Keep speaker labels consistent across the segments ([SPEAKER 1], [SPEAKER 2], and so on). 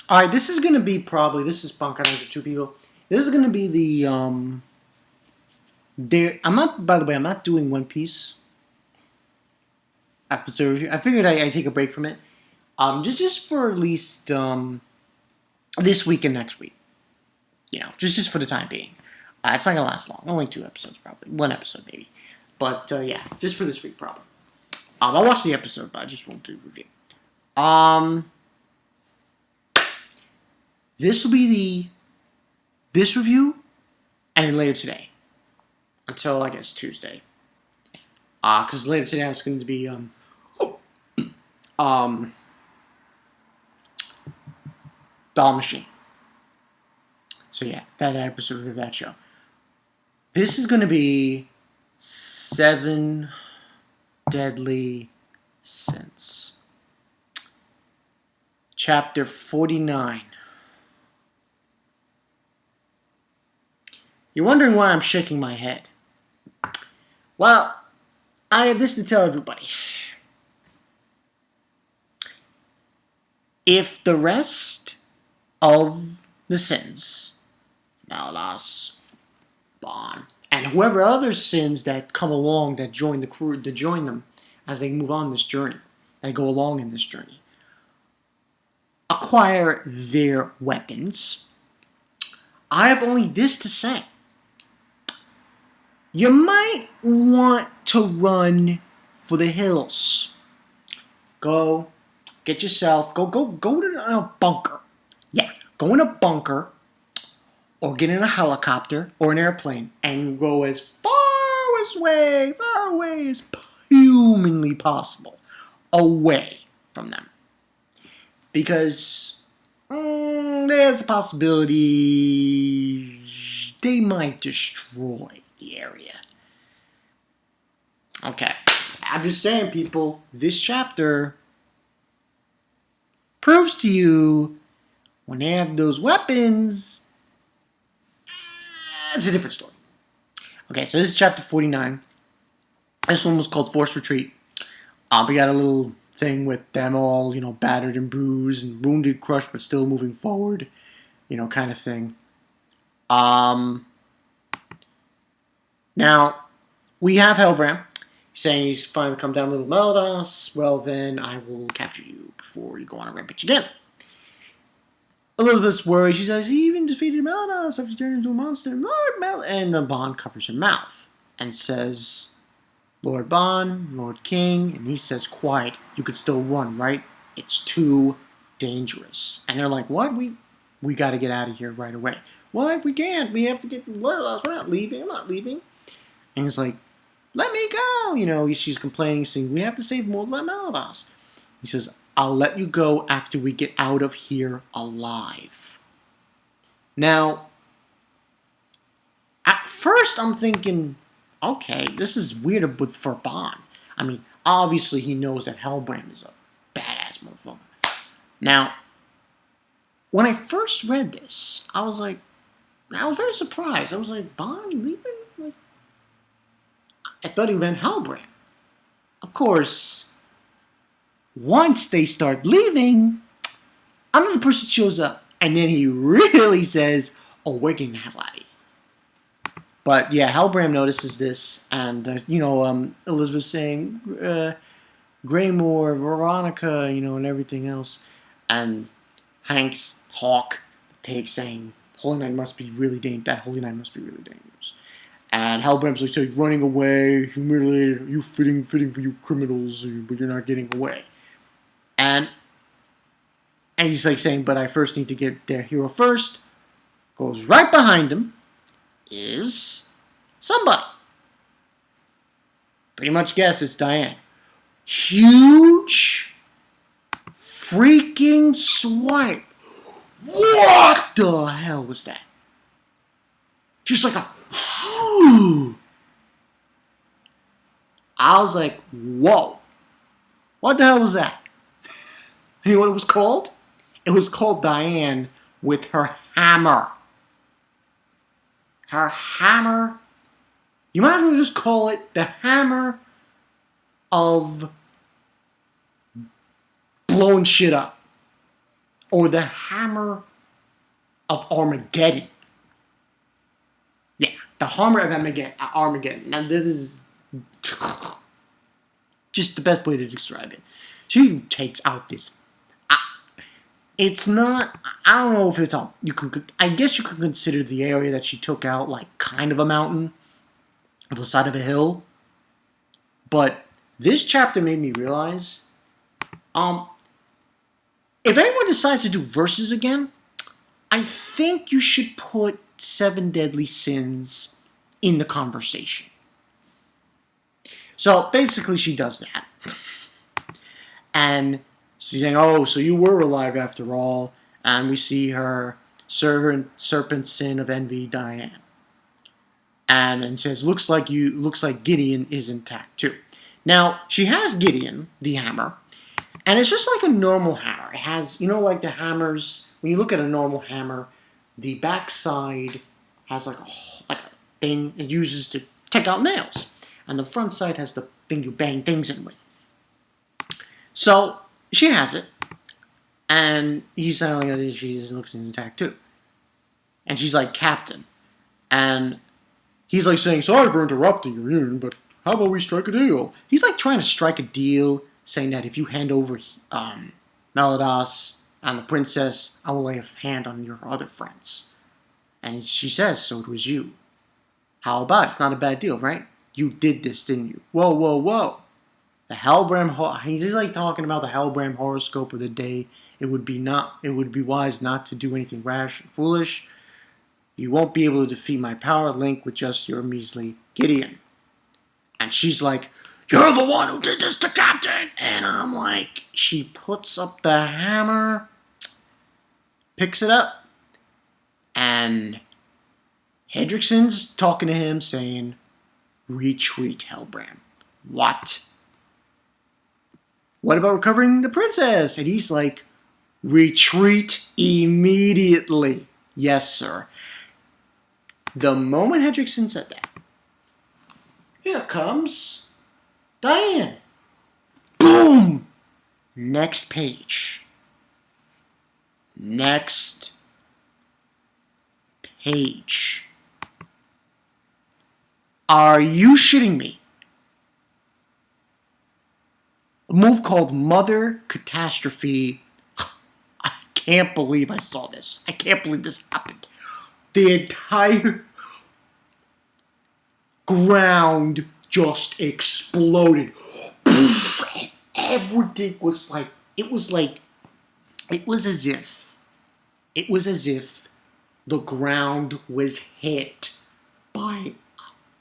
[SPEAKER 1] All right, this is gonna be probably this is Bunker for two people. This is gonna be the I'm not. By the way, I'm not doing One Piece episode review. I figured I take a break from it. Just for at least this week and next week. You know, just for the time being. It's not gonna last long. Only 2 episodes, probably 1 episode maybe. But yeah, just for this week probably. I'll watch the episode, but I just won't do a review. This will be this review, and later today, until I guess Tuesday. Because later today it's going to be Doll Machine. So yeah, that episode of that show. This is going to be 7 Deadly Sins. Chapter 49. You're wondering why I'm shaking my head. Well, I have this to tell everybody. If the rest of the sins, Maldas, Bon, and whoever other sins that come along that join the crew, to join them as they move on this journey, they go along in this journey, acquire their weapons, I have only this to say. You might want to run for the hills. Go get yourself, go to a bunker. Yeah, go in a bunker or get in a helicopter or an airplane and go as far away as humanly possible away from them. Because there's a possibility they might destroy the area. Okay. I'm just saying, people, this chapter proves to you when they have those weapons, it's a different story. Okay, so this is chapter 49. This one was called Forced Retreat. We got a little thing with them all, battered and bruised and wounded, crushed, but still moving forward, kind of thing. Now, we have Helbram saying he's finally come down, little Maldas. Well, then I will capture you before you go on a rampage again. Elizabeth's worried. She says, he even defeated Maldas after turning into a monster. Lord Mel. And the Bond covers her mouth and says, Lord Bond, Lord King. And he says, quiet. You could still run, right? It's too dangerous. And they're like, what? We got to get out of here right away. What? We can't. We have to get Maldas. We're not leaving. I'm not leaving. And he's like, let me go. She's complaining, saying, we have to save more Maldas. He says, I'll let you go after we get out of here alive. Now, at first I'm thinking, okay, this is weird for Bond. I mean, obviously he knows that Helbram is a badass motherfucker. Now, when I first read this, I was very surprised. I was like, Bond, you leaving? I thought he meant Helbram. Of course, once they start leaving, another person shows up. And then he really says, oh, we're getting the hell out of here. But yeah, Helbram notices this. And, Elizabeth saying, Greymore, Veronica, and everything else. And Hank's Hawk, the pig, saying, Holy Night must be really dangerous. That Holy Night must be really dangerous. And Helbram's like, running away, humiliated, you fitting for you criminals, but you're not getting away. And he's like saying, but I first need to get their hero first. Goes right behind him is somebody. Pretty much guess it's Diane. Huge freaking swipe. What the hell was that? Just like a I was like, whoa. What the hell was that? You know what it was called? It was called Diane with her hammer. Her hammer. You might as well just call it the hammer of blowing shit up. or the hammer of Armageddon. Yeah, the hammer of Armageddon. Now, this is just the best way to describe it. She takes out this. It's not. I don't know if it's a. I guess you could consider the area that she took out like kind of a mountain, or the side of a hill. But this chapter made me realize, if anyone decides to do verses again, I think you should put 7 deadly sins in the conversation. So basically she does that. And she's saying, oh, so you were alive after all. And we see her serpent sin of envy, Diane. And says, looks like Gideon is intact too. Now, she has Gideon, the hammer, and it's just like a normal hammer. It has, like the hammers, when you look at a normal hammer, the backside has like a thing it uses to take out nails. And the front side has the thing you bang things in with. So, she has it. And he's telling her that she looks intact too. And she's like, Captain. And he's like saying, sorry for interrupting your reunion, but how about we strike a deal? He's like trying to strike a deal, saying that if you hand over Meladas and the princess, I will lay a hand on your other friends. And she says, so it was you. How about it? It's not a bad deal, right? You did this, didn't you? Whoa, whoa, whoa. The helbram, he's like talking about the helbram horoscope of the day. It would be wise not to do anything rash and foolish. You won't be able to defeat my power link with just your measly Gideon. And she's like, you're the one who did this to Captain. And I'm like, she puts up the hammer, picks it up, and Hendrickson's talking to him saying, retreat, Helbram. What? What about recovering the princess? And he's like, retreat immediately. Yes, sir. The moment Hendrickson said that, here comes Diane. Boom! Next page. Next page. Are you shitting me? A move called Mother Catastrophe. I can't believe I saw this. I can't believe this happened. The entire ground just exploded. Everything was like, it was as if the ground was hit by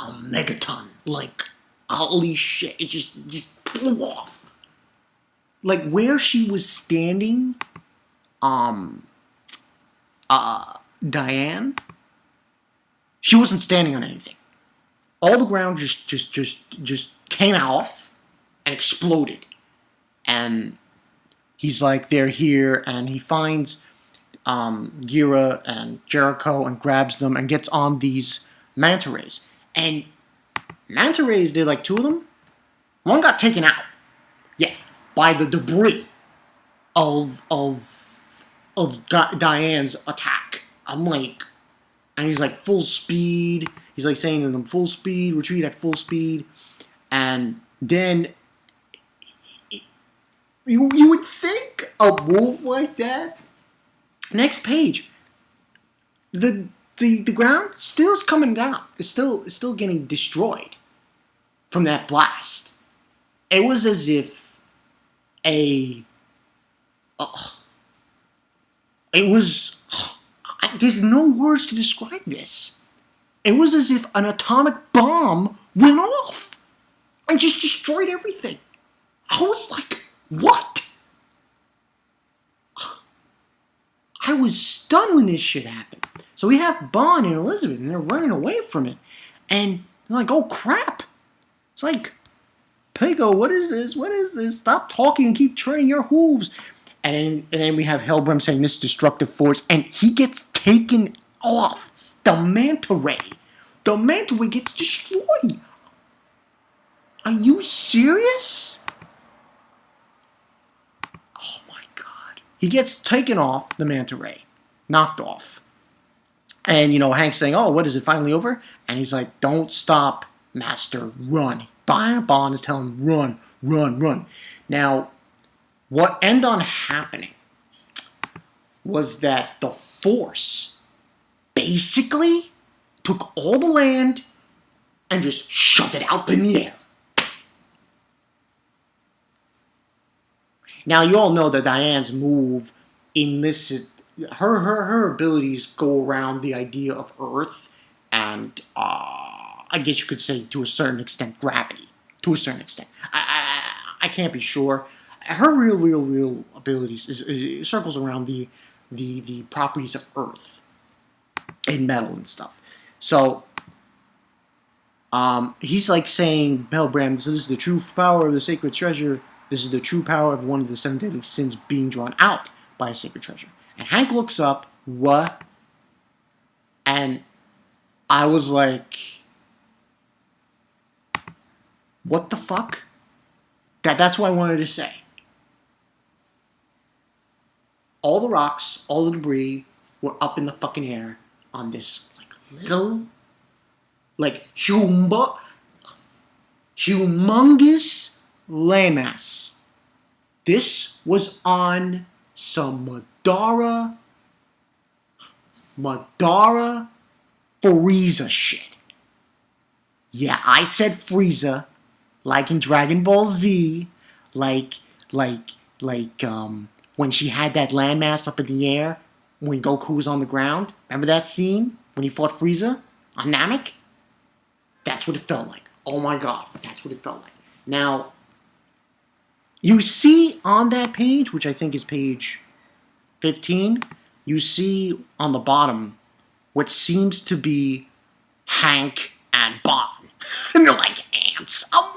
[SPEAKER 1] a megaton. Like, holy shit, it just flew off. Like, where she was standing, Diane, she wasn't standing on anything. All the ground just came off and exploded. And he's like, they're here, and he finds Gira and Jericho and grabs them and gets on these manta rays. And manta rays, they're like 2 of them. One got taken out. Yeah, by the debris of Diane's attack. I'm like, and he's like full speed. He's like saying to them, full speed, retreat at full speed. And then you would think a move like that. Next page. The ground still is coming down. It's still getting destroyed from that blast. It was as if there's no words to describe this. It was as if an atomic bomb went off and just destroyed everything. I was like, what? I was stunned when this shit happened. So we have Bond and Elizabeth, and they're running away from it. And they're like, oh, crap. It's like, Pego, what is this? What is this? Stop talking and keep turning your hooves. And then we have Helbram saying this destructive force, and he gets taken off. The manta ray. The manta ray gets destroyed. Are you serious? Oh my God. he gets taken off the manta ray, knocked off. And, Hank's saying, oh, what is it, finally over? And he's like, don't stop, Master, run. Bond is telling him, run, run, run. Now, what ended on happening was that the Force basically took all the land and just shoved it out in the air. Now, you all know that Diane's move enlisted... Her abilities go around the idea of Earth and, I guess you could say, to a certain extent, gravity. To a certain extent. I can't be sure. Her real abilities is circles around the properties of Earth and metal and stuff. So, he's like saying, helbram, so this is the true power of the sacred treasure. This is the true power of one of the 7 deadly sins being drawn out by a sacred treasure. And Hank looks up, what? And I was like, what the fuck? That's what I wanted to say. All the rocks, all the debris were up in the fucking air on this little, humongous landmass. This was on some Midara frieza shit. Yeah, I said frieza, like in Dragon Ball Z, like when she had that landmass up in the air when Goku was on the ground. Remember that scene when he fought Frieza on Namek? That's what it felt like. Oh my god, that's what it felt like. Now, you see on that page, which I think is page 15, you see on the bottom what seems to be Hank and Bond. And they're like ants. I'm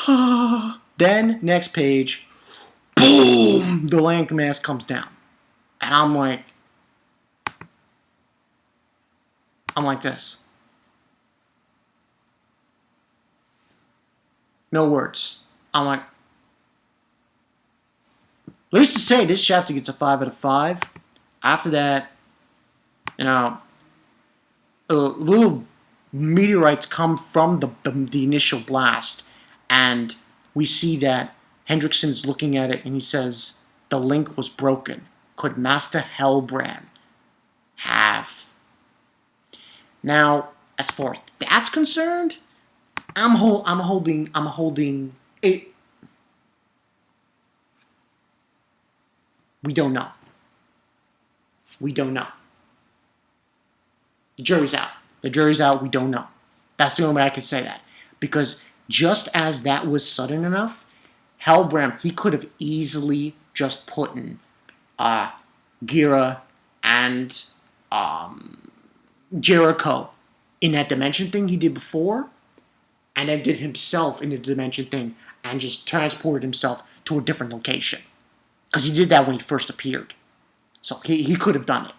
[SPEAKER 1] like... Then, next page, boom! The landmass comes down. And I'm like this. No words. I'm like... Least to say, this chapter gets a 5 out of 5. After that, little meteorites come from the initial blast, and we see that Hendrickson's looking at it, and he says, the link was broken. Could Master Helbram have? Now, as far as that's concerned, I'm holding it. We don't know. We don't know. The jury's out. The jury's out. We don't know. That's the only way I can say that. Because just as that was sudden enough, Helbram, he could have easily just put in Gira and Jericho in that dimension thing he did before, and then did himself in the dimension thing and just transported himself to a different location. Because he did that when he first appeared. So he could have done it.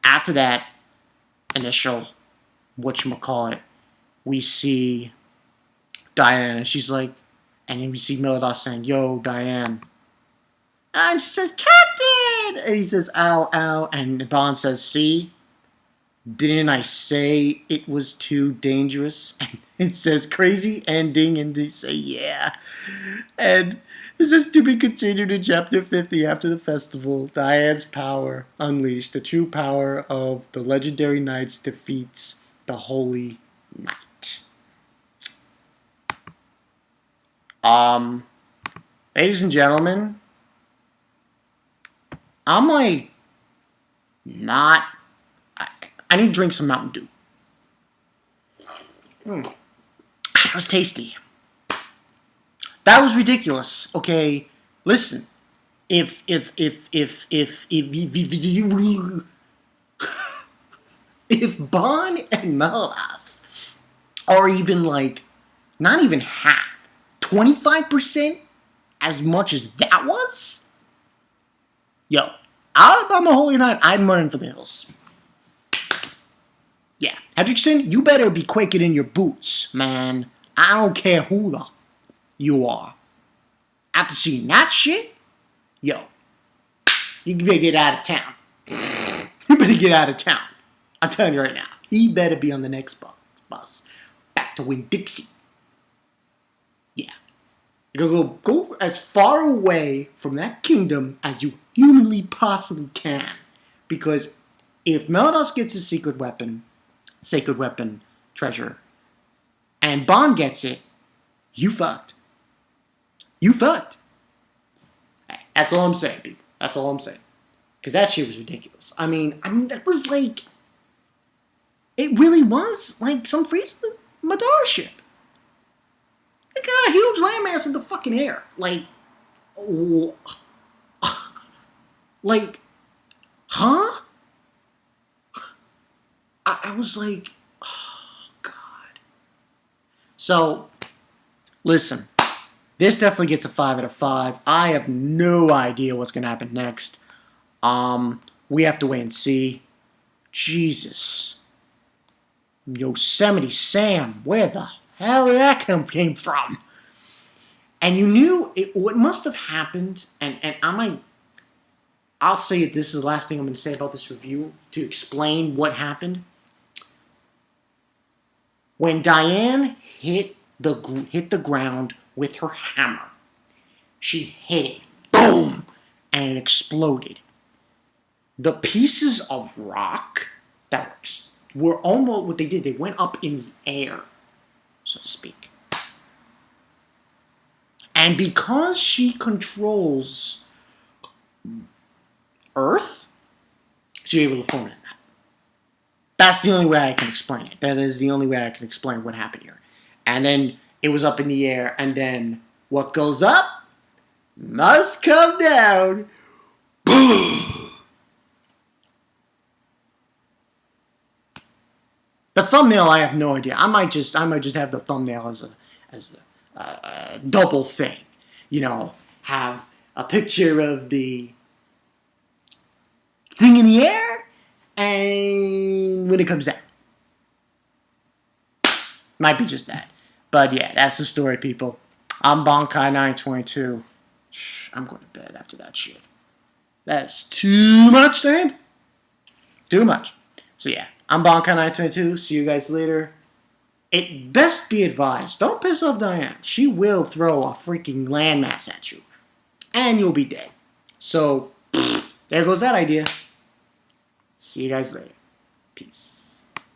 [SPEAKER 1] After that initial, whatchamacallit, we see Diane, and she's like, and then we see Meliodas saying, yo, Diane. And she says, Captain! And he says, ow, ow. And Bond says, see? Didn't I say it was too dangerous? And it says, crazy ending, and they say, yeah. And it says, to be continued in chapter 50 after the festival. Diane's power unleashed. The true power of the legendary knights defeats the holy knight. Ladies and gentlemen, I'm like, not... I need to drink some Mountain Dew. That was tasty. That was ridiculous. Okay, listen. If Bond and Meliodas are even like, not even half, 25% as much as that was, yo, if I'm a holy knight, I'm running for the hills. Yeah, Hendrickson, you better be quaking in your boots, man. I don't care who the you are. After seeing that shit, yo, you better get out of town. You better get out of town. I'm telling you right now. He better be on the next bus. Back to Winn-Dixie. Yeah. You're going to go as far away from that kingdom as you humanly possibly can. Because if Meliodas gets his sacred weapon treasure, and Bond gets it, you fucked. You fucked. That's all I'm saying, people. That's all I'm saying. Because that shit was ridiculous. I mean, that was like... It really was like some frieza Midara shit. They got a huge landmass in the fucking air. Like... like... Huh? I was like... Oh, God. So, listen. This definitely gets a 5 out of 5. I have no idea what's going to happen next. We have to wait and see. Jesus. Yosemite Sam. Where the hell did that came from? And you knew what must have happened, and I'll say it, this is the last thing I'm going to say about this review, to explain what happened. When Diane hit the ground with her hammer, she hit it, boom, and it exploded. The pieces of rock that were almost what they did. They went up in the air, so to speak. And because she controls Earth, she's able to form it in that. That's the only way I can explain it. That is the only way I can explain what happened here. And then it was up in the air, and then what goes up must come down. The thumbnail, I have no idea. I might just have the thumbnail as a double thing. You know, have a picture of the thing in the air, and when it comes down. Might be just that. But yeah, that's the story, people. I'm Bonkai922. I'm going to bed after that shit. That's too much to handle. Too much. So yeah, I'm Bonkai922. See you guys later. It best be advised, don't piss off Diane. She will throw a freaking landmass at you. And you'll be dead. So, there goes that idea. See you guys later. Peace.